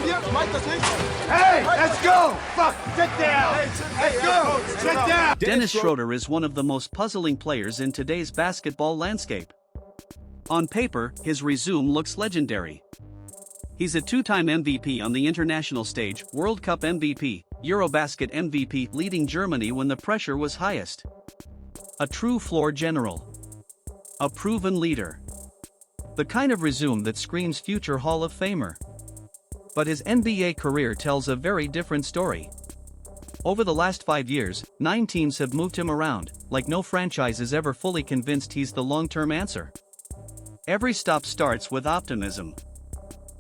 Hey, let's go! Fuck, sit down! Let's go! Sit down! Dennis Schroder is one of the most puzzling players in today's basketball landscape. On paper, his resume looks legendary. He's a two-time MVP on the international stage, World Cup MVP, Eurobasket MVP, leading Germany when the pressure was highest. A true floor general. A proven leader. The kind of resume that screams future Hall of Famer. But his NBA career tells a very different story. Over the last 5 years, 9 teams have moved him around, like no franchise is ever fully convinced he's the long-term answer. Every stop starts with optimism.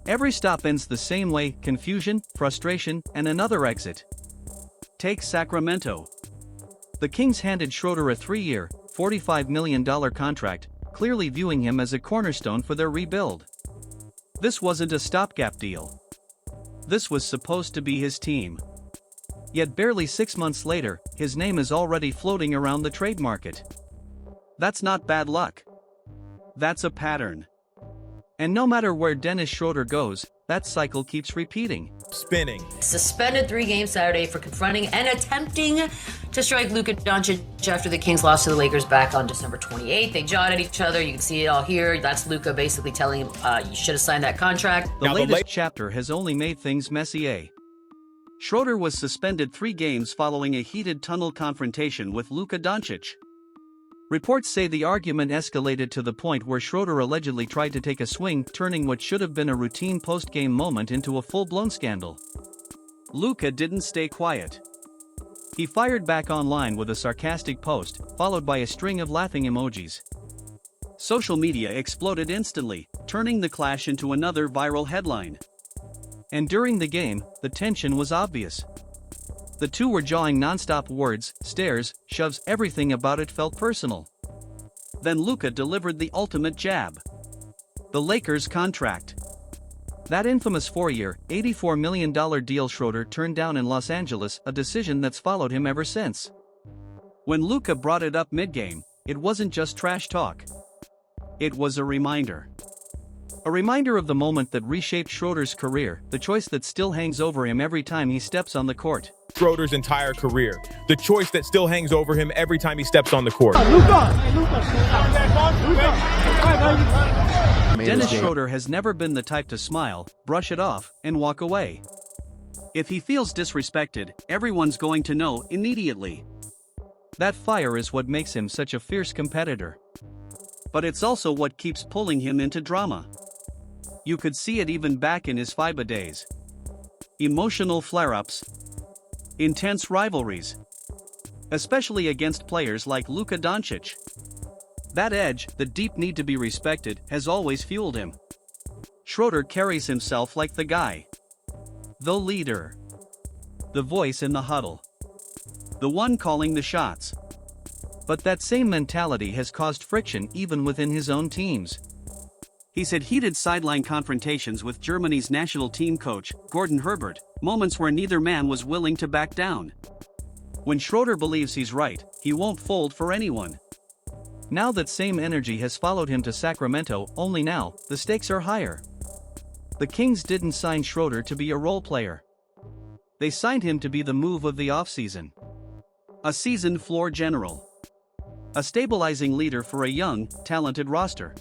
Every stop ends the same way: confusion, frustration, and another exit. Take Sacramento. The Kings handed Schroder a 3-year, $45 million contract, clearly viewing him as a cornerstone for their rebuild. This wasn't a stopgap deal. This was supposed to be his team. Yet barely 6 months later, his name is already floating around the trade market. That's not bad luck. That's a pattern. And no matter where Dennis Schroder goes, that cycle keeps repeating. Spinning. Suspended 3 games Saturday for confronting and attempting to strike Luka Doncic after the Kings lost to the Lakers back on December 28th. They jawed at each other. You can see it all here. That's Luka basically telling him, you should have signed that contract. The latest chapter has only made things messier. Schroder was suspended 3 games following a heated tunnel confrontation with Luka Doncic. Reports say the argument escalated to the point where Schroder allegedly tried to take a swing, turning what should have been a routine post-game moment into a full-blown scandal. Luka didn't stay quiet. He fired back online with a sarcastic post, followed by a string of laughing emojis. Social media exploded instantly, turning the clash into another viral headline. And during the game, the tension was obvious. The two were jawing non-stop, words, stares, shoves, everything about it felt personal. Then Luka delivered the ultimate jab. The Lakers contract. That infamous 4-year, $84 million deal Schroder turned down in Los Angeles, a decision that's followed him ever since. When Luka brought it up mid-game, it wasn't just trash talk. It was a reminder. A reminder of the moment that reshaped Schroder's career, the choice that still hangs over him every time he steps on the court. Schroder's entire career. The choice that still hangs over him every time he steps on the court. Dennis Schroder has never been the type to smile, brush it off, and walk away. If he feels disrespected, everyone's going to know immediately. That fire is what makes him such a fierce competitor. But it's also what keeps pulling him into drama. You could see it even back in his FIBA days. Emotional flare-ups. Intense rivalries. Especially against players like Luka Doncic. That edge, the deep need to be respected, has always fueled him. Schroder carries himself like the guy. The leader. The voice in the huddle. The one calling the shots. But that same mentality has caused friction even within his own teams. He's had heated sideline confrontations with Germany's national team coach, Gordon Herbert, moments where neither man was willing to back down. When Schroder believes he's right, he won't fold for anyone. Now that same energy has followed him to Sacramento, only now, the stakes are higher. The Kings didn't sign Schroder to be a role player. They signed him to be the move of the offseason. A seasoned floor general. A stabilizing leader for a young, talented roster.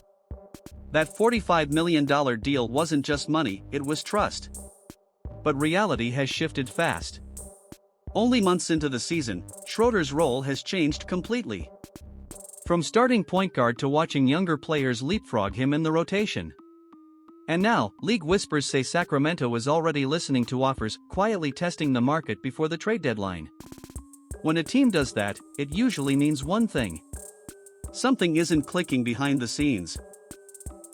That $45 million deal wasn't just money, it was trust. But reality has shifted fast. Only months into the season, Schroder's role has changed completely. From starting point guard to watching younger players leapfrog him in the rotation. And now, league whispers say Sacramento is already listening to offers, quietly testing the market before the trade deadline. When a team does that, it usually means one thing. Something isn't clicking behind the scenes.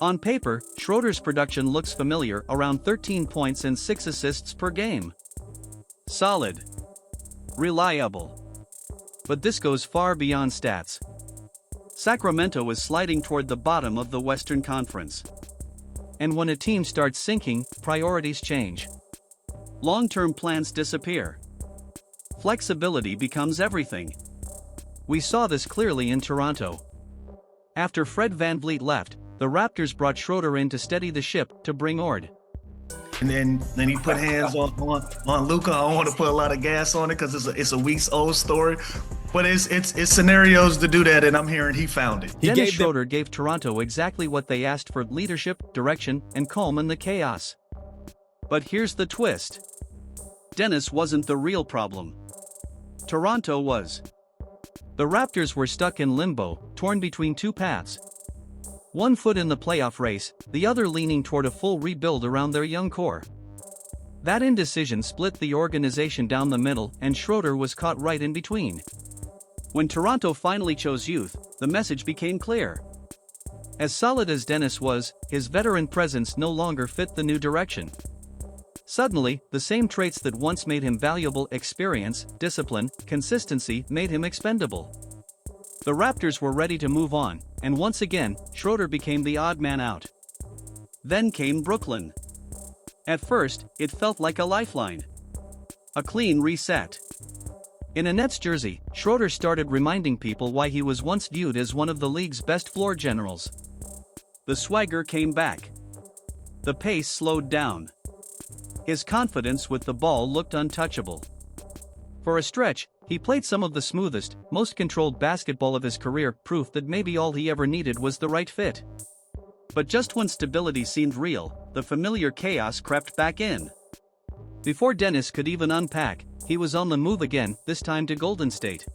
On paper, Schroder's production looks familiar, around 13 points and 6 assists per game. Solid. Reliable. But this goes far beyond stats. Sacramento is sliding toward the bottom of the Western Conference. And when a team starts sinking, priorities change. Long-term plans disappear. Flexibility becomes everything. We saw this clearly in Toronto. After Fred VanVleet left, the Raptors brought Schroder in to steady the ship, to bring order. And then he put hands on Luka. I don't want to put a lot of gas on it because it's a weeks old story. But it's scenarios to do that, and I'm hearing he found it. Dennis Schroder gave Toronto exactly what they asked for: leadership, direction, and calm in the chaos. But here's the twist. Dennis wasn't the real problem. Toronto was. The Raptors were stuck in limbo, torn between two paths. One foot in the playoff race, the other leaning toward a full rebuild around their young core. That indecision split the organization down the middle, and Schroder was caught right in between. When Toronto finally chose youth, the message became clear. As solid as Dennis was, his veteran presence no longer fit the new direction. Suddenly, the same traits that once made him valuable, experience, discipline, consistency, made him expendable. The Raptors were ready to move on, and once again, Schroder became the odd man out. Then came Brooklyn. At first, it felt like a lifeline. A clean reset. In a Nets jersey, Schroder started reminding people why he was once viewed as one of the league's best floor generals. The swagger came back. The pace slowed down. His confidence with the ball looked untouchable. For a stretch, he played some of the smoothest, most controlled basketball of his career, proof that maybe all he ever needed was the right fit. But just when stability seemed real, the familiar chaos crept back in. Before Dennis could even unpack, he was on the move again, this time to Golden State.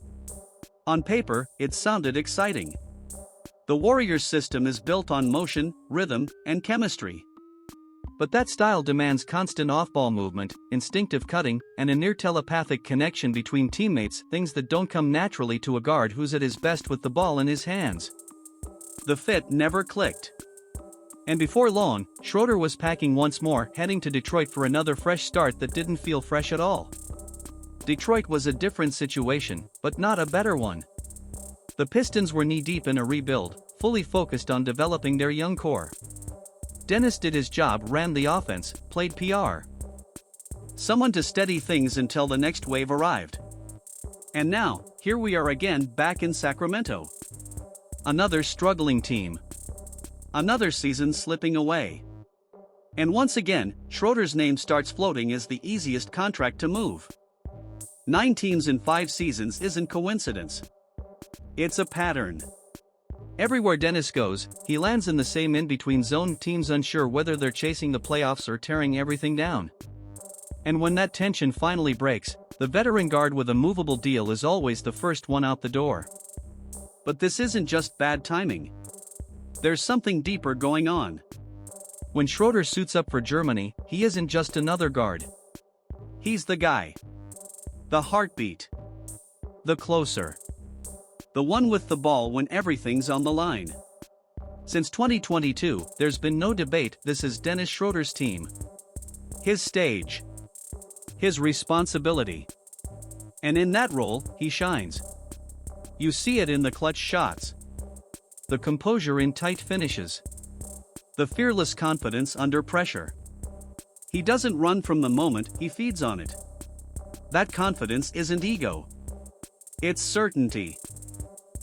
On paper, it sounded exciting. The Warriors' system is built on motion, rhythm, and chemistry. But that style demands constant off-ball movement, instinctive cutting, and a near-telepathic connection between teammates, things that don't come naturally to a guard who's at his best with the ball in his hands. The fit never clicked. And before long, Schroder was packing once more, heading to Detroit for another fresh start that didn't feel fresh at all. Detroit was a different situation, but not a better one. The Pistons were knee-deep in a rebuild, fully focused on developing their young core. Dennis did his job, ran the offense, played PR. Someone to steady things until the next wave arrived. And now, here we are again, back in Sacramento. Another struggling team. Another season slipping away. And once again, Schroder's name starts floating as the easiest contract to move. 9 teams in 5 seasons isn't coincidence. It's a pattern. Everywhere Dennis goes, he lands in the same in-between zone, teams unsure whether they're chasing the playoffs or tearing everything down. And when that tension finally breaks, the veteran guard with a movable deal is always the first one out the door. But this isn't just bad timing. There's something deeper going on. When Schroder suits up for Germany, he isn't just another guard. He's the guy. The heartbeat. The closer. The one with the ball when everything's on the line. Since 2022, there's been no debate, this is Dennis Schroder's team. His stage. His responsibility. And in that role, he shines. You see it in the clutch shots. The composure in tight finishes. The fearless confidence under pressure. He doesn't run from the moment, he feeds on it. That confidence isn't ego. It's certainty.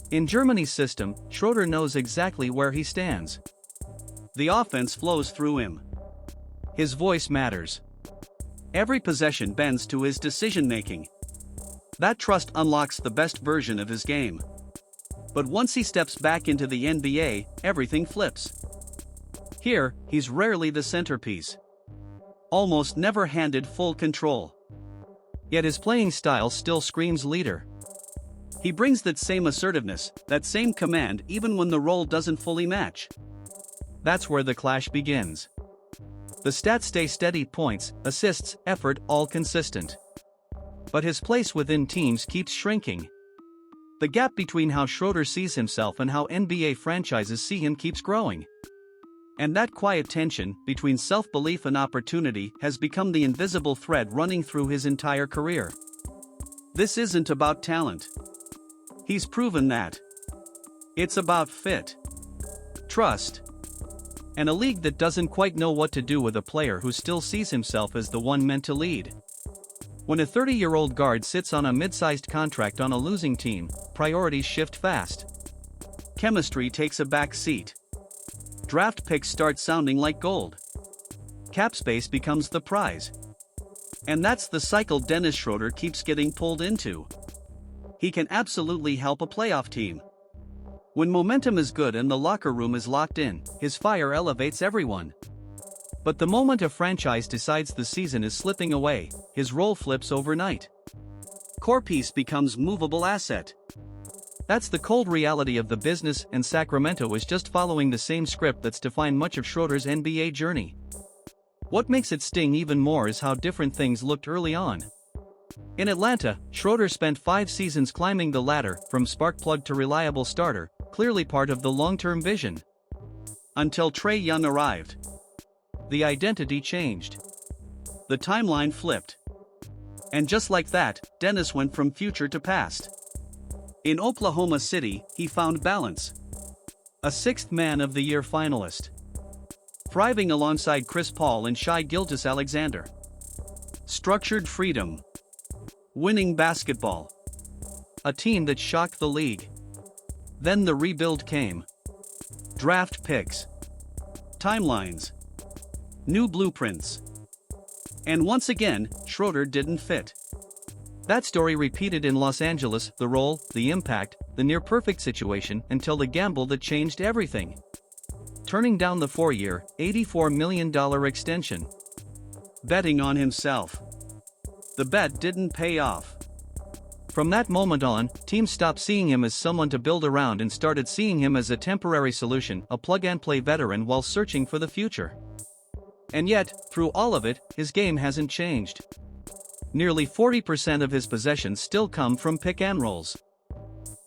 In Germany's system, Schroder knows exactly where he stands. The offense flows through him. His voice matters. Every possession bends to his decision-making. That trust unlocks the best version of his game. But once he steps back into the NBA, everything flips. Here, he's rarely the centerpiece. Almost never handed full control. Yet his playing style still screams leader. He brings that same assertiveness, that same command even when the role doesn't fully match. That's where the clash begins. The stats stay steady: points, assists, effort, all consistent. But his place within teams keeps shrinking. The gap between how Schroder sees himself and how NBA franchises see him keeps growing. And that quiet tension between self-belief and opportunity has become the invisible thread running through his entire career. This isn't about talent. He's proven that. It's about fit, trust, and a league that doesn't quite know what to do with a player who still sees himself as the one meant to lead. When a 30-year-old guard sits on a mid-sized contract on a losing team, priorities shift fast. Chemistry takes a back seat. Draft picks start sounding like gold. cap space becomes the prize. And that's the cycle Dennis Schroder keeps getting pulled into. He can absolutely help a playoff team. When momentum is good and the locker room is locked in, his fire elevates everyone. But the moment a franchise decides the season is slipping away, his role flips overnight. Core piece becomes movable asset. That's the cold reality of the business, and Sacramento is just following the same script that's defined much of Schroder's NBA journey. What makes it sting even more is how different things looked early on. In Atlanta, Schroder spent 5 seasons climbing the ladder from spark plug to reliable starter, clearly part of the long-term vision. Until Trae Young arrived. The identity changed. The timeline flipped. And just like that, Dennis went from future to past. In Oklahoma City, he found balance. A 6th Man of the Year finalist. Thriving alongside Chris Paul and Shai Gilgeous-Alexander. Structured freedom. Winning basketball. A team that shocked the league. Then the rebuild came. Draft picks. Timelines. New blueprints. And once again, Schroder didn't fit. That story repeated in Los Angeles, the role, the impact, the near-perfect situation, until the gamble that changed everything. Turning down the 4-year, $84 million extension. Betting on himself. The bet didn't pay off. From that moment on, teams stopped seeing him as someone to build around and started seeing him as a temporary solution, a plug-and-play veteran while searching for the future. And yet, through all of it, his game hasn't changed. Nearly 40% of his possessions still come from pick-and-rolls.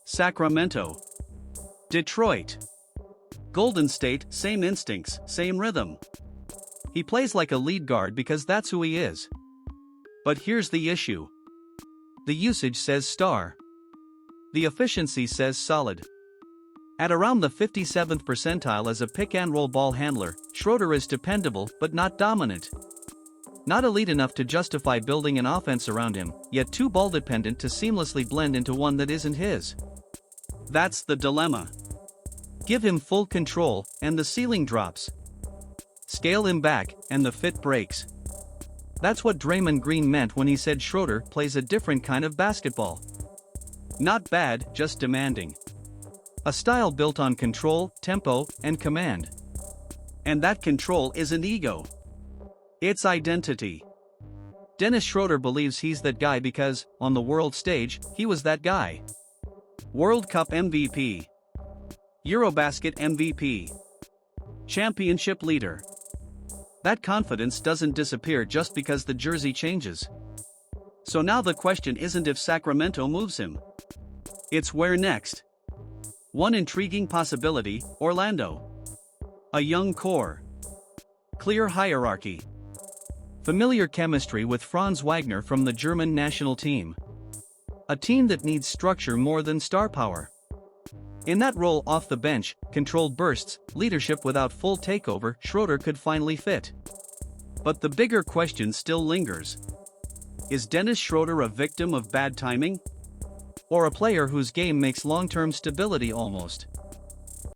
Sacramento. Detroit. Golden State, same instincts, same rhythm. He plays like a lead guard because that's who he is. But here's the issue. The usage says star. The efficiency says solid. At around the 57th percentile as a pick-and-roll ball handler, Schroder is dependable but not dominant. Not elite enough to justify building an offense around him, yet too ball-dependent to seamlessly blend into one that isn't his. That's the dilemma. Give him full control, and the ceiling drops. Scale him back, and the fit breaks. That's what Draymond Green meant when he said Schroder plays a different kind of basketball. Not bad, just demanding. A style built on control, tempo, and command. And that control isn't ego. It's identity. Dennis Schroder believes he's that guy because, on the world stage, he was that guy. World Cup MVP. Eurobasket MVP. Championship leader. That confidence doesn't disappear just because the jersey changes. So now the question isn't if Sacramento moves him. It's where next. One intriguing possibility, Orlando. A young core. Clear hierarchy. Familiar chemistry with Franz Wagner from the German national team. A team that needs structure more than star power. In that role off the bench, controlled bursts, leadership without full takeover, Schroder could finally fit. But the bigger question still lingers. Is Dennis Schroder a victim of bad timing? Or a player whose game makes long-term stability almost